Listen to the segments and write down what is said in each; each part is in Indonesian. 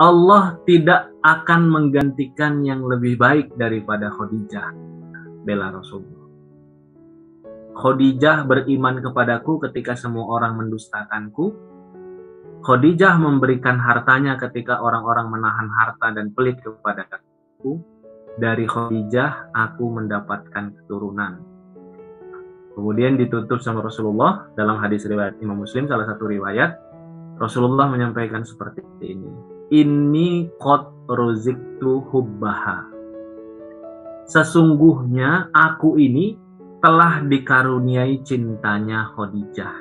Allah tidak akan menggantikan yang lebih baik daripada Khadijah, bela Rasulullah. Khadijah beriman kepadaku ketika semua orang mendustakanku. Khadijah memberikan hartanya ketika orang-orang menahan harta dan pelit kepadaku. Dari Khadijah aku mendapatkan keturunan. Kemudian ditutup sama Rasulullah dalam hadis riwayat Imam Muslim, salah satu riwayat, Rasulullah menyampaikan seperti ini. Inni qad ruziktu hubbaha. Sesungguhnya aku ini telah dikaruniai cintanya Khadijah.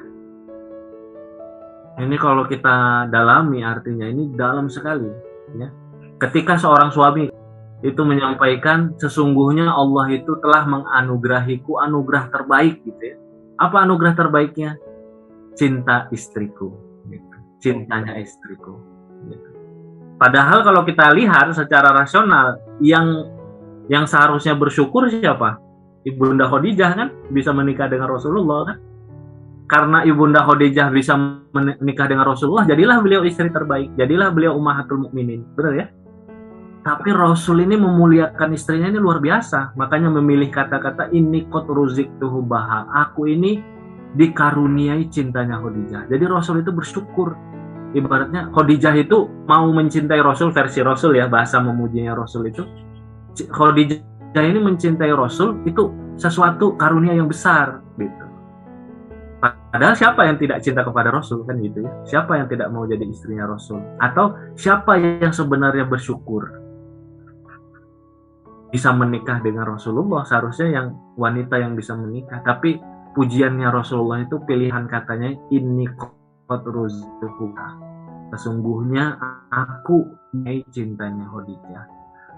Ini kalau kita dalami artinya ini dalam sekali. Ya. Ketika seorang suami itu menyampaikan sesungguhnya Allah itu telah menganugerahiku anugerah terbaik gitu ya. Apa anugerah terbaiknya? Cinta istriku. Gitu. Cintanya istriku. Gitu. Padahal kalau kita lihat secara rasional yang seharusnya bersyukur siapa? Ibunda Khadijah kan bisa menikah dengan Rasulullah kan? Karena Ibunda Khadijah bisa menikah dengan Rasulullah, jadilah beliau istri terbaik, jadilah beliau ummahatul mukminin, benar ya? Tapi Rasul ini memuliakan istrinya ini luar biasa, makanya memilih kata-kata inni qad ruziktu hubbaha. Aku ini dikaruniai cintanya Khadijah. Jadi Rasul itu bersyukur. Ibaratnya Khadijah itu mau mencintai Rasul, versi Rasul ya, bahasa memujinya Rasul itu. Khadijah ini mencintai Rasul itu sesuatu karunia yang besar gitu. Padahal siapa yang tidak cinta kepada Rasul kan gitu ya? Siapa yang tidak mau jadi istrinya Rasul? Atau siapa yang sebenarnya bersyukur bisa menikah dengan Rasulullah? Seharusnya yang wanita yang bisa menikah. Tapi pujiannya Rasulullah itu pilihan katanya inni sesungguhnya aku cintanya Khadijah.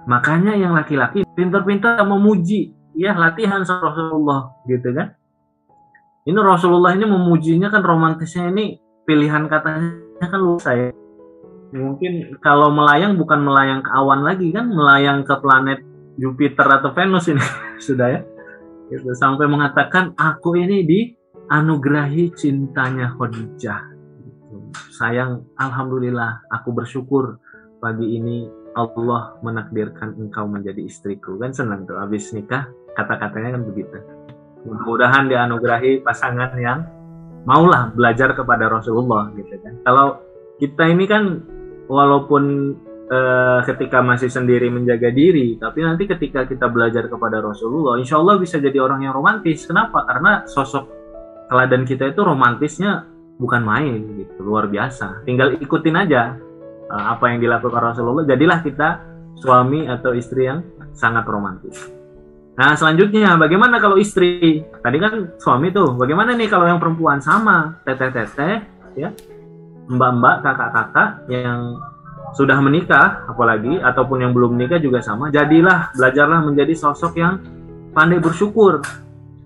Makanya yang laki-laki pintar-pintar memuji, ya latihan Rasulullah gitu kan. Ini Rasulullah ini memujinya kan romantisnya ini pilihan katanya kan luas ya. Mungkin kalau melayang bukan melayang ke awan lagi kan, melayang ke planet Jupiter atau Venus ini sudah ya. Gitu. Sampai mengatakan aku ini dianugerahi cintanya Khadijah. Sayang, alhamdulillah aku bersyukur pagi ini Allah menakdirkan engkau menjadi istriku. Kan senang tuh habis nikah kata-katanya kan begitu. Mudah-mudahan dianugerahi pasangan yang maulah belajar kepada Rasulullah gitu kan. Kalau kita ini kan walaupun ketika masih sendiri menjaga diri, tapi nanti ketika kita belajar kepada Rasulullah, insya Allah bisa jadi orang yang romantis. Kenapa? Karena sosok teladan kita itu romantisnya bukan main gitu, luar biasa. Tinggal ikutin aja apa yang dilakukan Rasulullah, jadilah kita suami atau istri yang sangat romantis. Nah selanjutnya bagaimana kalau istri? Tadi kan suami tuh, bagaimana nih kalau yang perempuan? Sama teteh-teteh ya, mbak-mbak, kakak-kakak yang sudah menikah apalagi ataupun yang belum menikah juga sama. Jadilah, belajarlah menjadi sosok yang pandai bersyukur,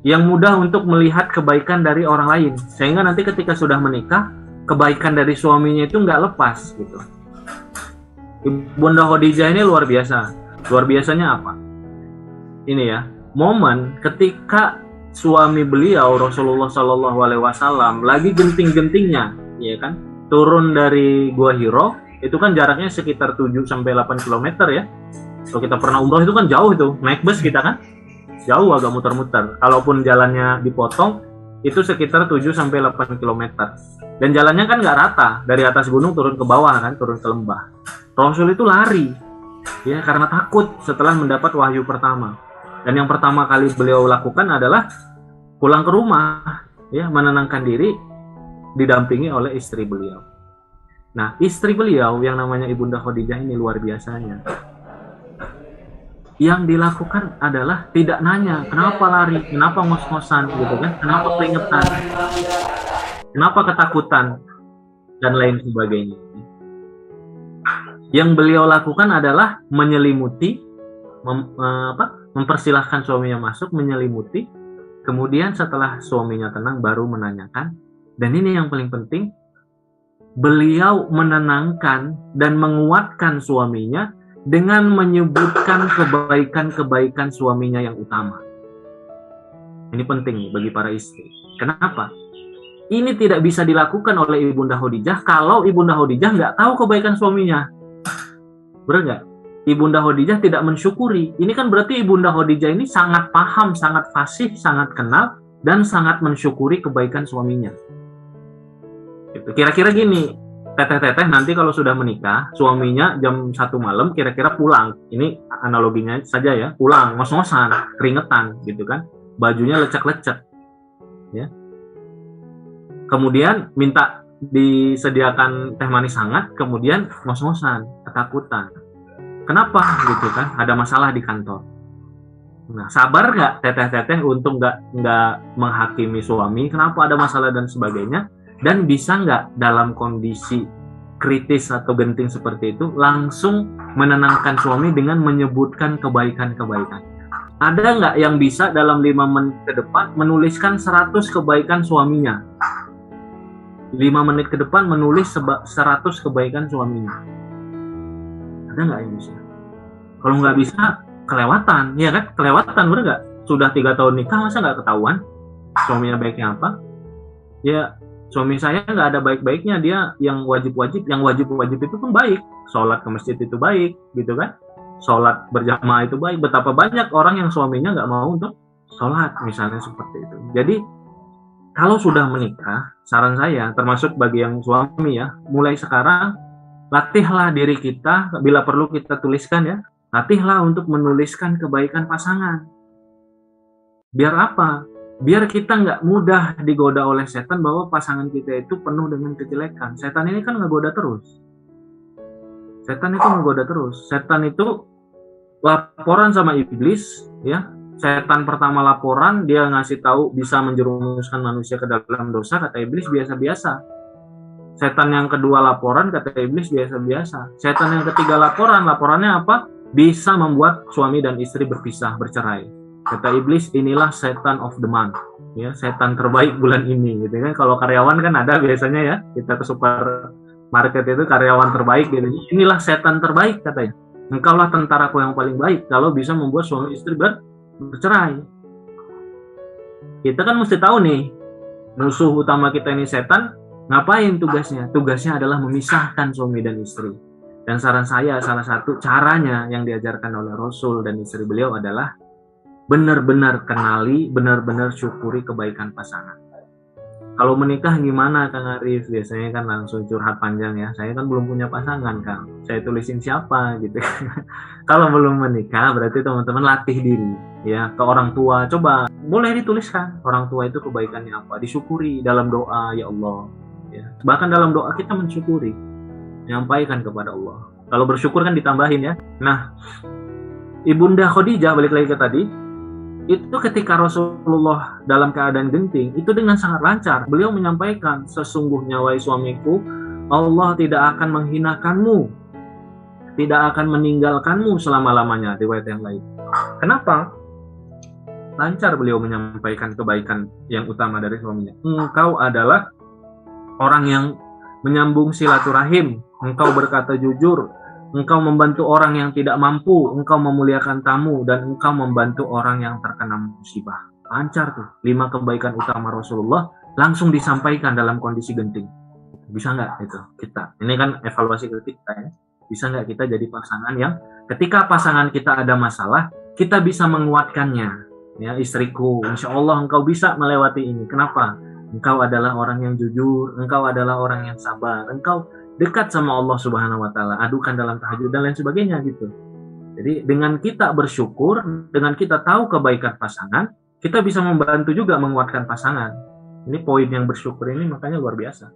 yang mudah untuk melihat kebaikan dari orang lain, sehingga nanti ketika sudah menikah kebaikan dari suaminya itu nggak lepas gitu. Ibunda Khadijah ini luar biasa. Luar biasanya apa? Ini ya, momen ketika suami beliau Rasulullah Shallallahu Alaihi Wasallam lagi genting-gentingnya, ya kan, turun dari Gua Hiro, itu kan jaraknya sekitar 7-8 km ya. Kalau kita pernah umroh itu kan jauh itu, naik bus kita kan, jauh agak muter-muter. Kalaupun jalannya dipotong, itu sekitar 7-8 km. Dan jalannya kan nggak rata, dari atas gunung turun ke bawah kan, turun ke lembah. Rasul itu lari, ya karena takut setelah mendapat wahyu pertama. Dan yang pertama kali beliau lakukan adalah pulang ke rumah, ya menenangkan diri, didampingi oleh istri beliau. Nah, istri beliau yang namanya Ibunda Khadijah ini luar biasanya. Yang dilakukan adalah tidak nanya kenapa lari, kenapa ngos-ngosan gitu kan, kenapa keringetan, kenapa ketakutan dan lain sebagainya. Yang beliau lakukan adalah menyelimuti, mempersilahkan suaminya masuk, menyelimuti, kemudian setelah suaminya tenang baru menanyakan. Dan ini yang paling penting, beliau menenangkan dan menguatkan suaminya dengan menyebutkan kebaikan-kebaikan suaminya yang utama. Ini penting bagi para istri. Kenapa? Ini tidak bisa dilakukan oleh Ibunda Khadijah kalau Ibunda Khadijah nggak tahu kebaikan suaminya. Benar nggak? Ibunda Khadijah tidak mensyukuri. Ini kan berarti Ibunda Khadijah ini sangat paham, sangat fasih, sangat kenal, dan sangat mensyukuri kebaikan suaminya. Gitu. Kira-kira gini, teteh-teteh nanti kalau sudah menikah, suaminya jam 1 malam kira-kira pulang. Ini analoginya saja ya, pulang, ngos-ngosan, keringetan gitu kan. Bajunya lecek-lecek. Ya. Kemudian minta disediakan teh manis hangat, kemudian ngos-ngosan, ketakutan. Kenapa gitu kan? Ada masalah di kantor. Nah, sabar nggak teteh-teteh untuk nggak menghakimi suami? Kenapa ada masalah dan sebagainya? Dan bisa nggak dalam kondisi kritis atau genting seperti itu langsung menenangkan suami dengan menyebutkan kebaikan-kebaikan? Ada nggak yang bisa dalam 5 menit ke depan menuliskan 100 kebaikan suaminya? 5 menit ke depan menulis 100 kebaikan suaminya. Ada nggak yang bisa? Kalau nggak bisa, kelewatan, ya kan? Kelewatan, bener nggak? Sudah 3 tahun nikah, masa nggak ketahuan suaminya baiknya apa? Ya, suami saya nggak ada baik-baiknya, dia yang wajib-wajib itu pun baik. Sholat ke masjid itu baik, gitu kan? Sholat berjamaah itu baik. Betapa banyak orang yang suaminya nggak mau untuk sholat, misalnya seperti itu. Jadi, kalau sudah menikah, saran saya, termasuk bagi yang suami ya, mulai sekarang, latihlah diri kita, bila perlu kita tuliskan ya, latihlah untuk menuliskan kebaikan pasangan. Biar apa? Biar kita nggak mudah digoda oleh setan bahwa pasangan kita itu penuh dengan kejelekan. Setan ini kan ngegoda terus. Setan itu ngegoda terus. Setan itu laporan sama iblis, ya. Setan pertama laporan, dia ngasih tahu bisa menjerumuskan manusia ke dalam dosa, kata iblis biasa-biasa. Setan yang kedua laporan, kata iblis biasa-biasa. Setan yang ketiga laporannya apa? Bisa membuat suami dan istri berpisah, bercerai. Kata iblis, inilah setan of the month, ya, setan terbaik bulan ini, gitu kan. Kalau karyawan kan ada biasanya ya, kita ke supermarket itu karyawan terbaik, gitu. Inilah setan terbaik katanya. Engkaulah tentaraku yang paling baik kalau bisa membuat suami istri bercerai. Kita kan mesti tahu nih, musuh utama kita ini setan. Ngapain tugasnya? Tugasnya adalah memisahkan suami dan istri. Dan saran saya, salah satu caranya yang diajarkan oleh Rasul dan istri beliau adalah benar-benar kenali, benar-benar syukuri kebaikan pasangan. Kalau menikah gimana Kang Arif? Biasanya kan langsung curhat panjang ya. Saya kan belum punya pasangan Kang. Saya tulisin siapa gitu. Kalau belum menikah berarti teman-teman latih diri ya ke orang tua. Coba boleh dituliskan orang tua itu kebaikannya apa. Disyukuri dalam doa, ya Allah. Ya. Bahkan dalam doa kita mensyukuri. Menyampaikan kepada Allah. Kalau bersyukur kan ditambahin ya. Nah, Ibunda Khadijah balik lagi ke tadi. Itu ketika Rasulullah dalam keadaan genting, itu dengan sangat lancar. Beliau menyampaikan, sesungguhnya wahai suamiku, Allah tidak akan menghinakanmu, tidak akan meninggalkanmu selama-lamanya, riwayat yang lain. Kenapa? Lancar beliau menyampaikan kebaikan yang utama dari suaminya. Engkau adalah orang yang menyambung silaturahim, engkau berkata jujur, engkau membantu orang yang tidak mampu, engkau memuliakan tamu, dan engkau membantu orang yang terkena musibah. Lancar tuh, 5 kebaikan utama Rasulullah langsung disampaikan dalam kondisi genting. Bisa nggak itu kita? Ini kan evaluasi kita ya. Bisa nggak kita jadi pasangan yang ketika pasangan kita ada masalah, kita bisa menguatkannya. Ya, istriku, insya Allah engkau bisa melewati ini. Kenapa? Engkau adalah orang yang jujur, engkau adalah orang yang sabar, engkau dekat sama Allah Subhanahu wa taala, adukan dalam tahajud dan lain sebagainya gitu. Jadi dengan kita bersyukur, dengan kita tahu kebaikan pasangan, kita bisa membantu juga menguatkan pasangan. Ini poin yang bersyukur ini makanya luar biasa.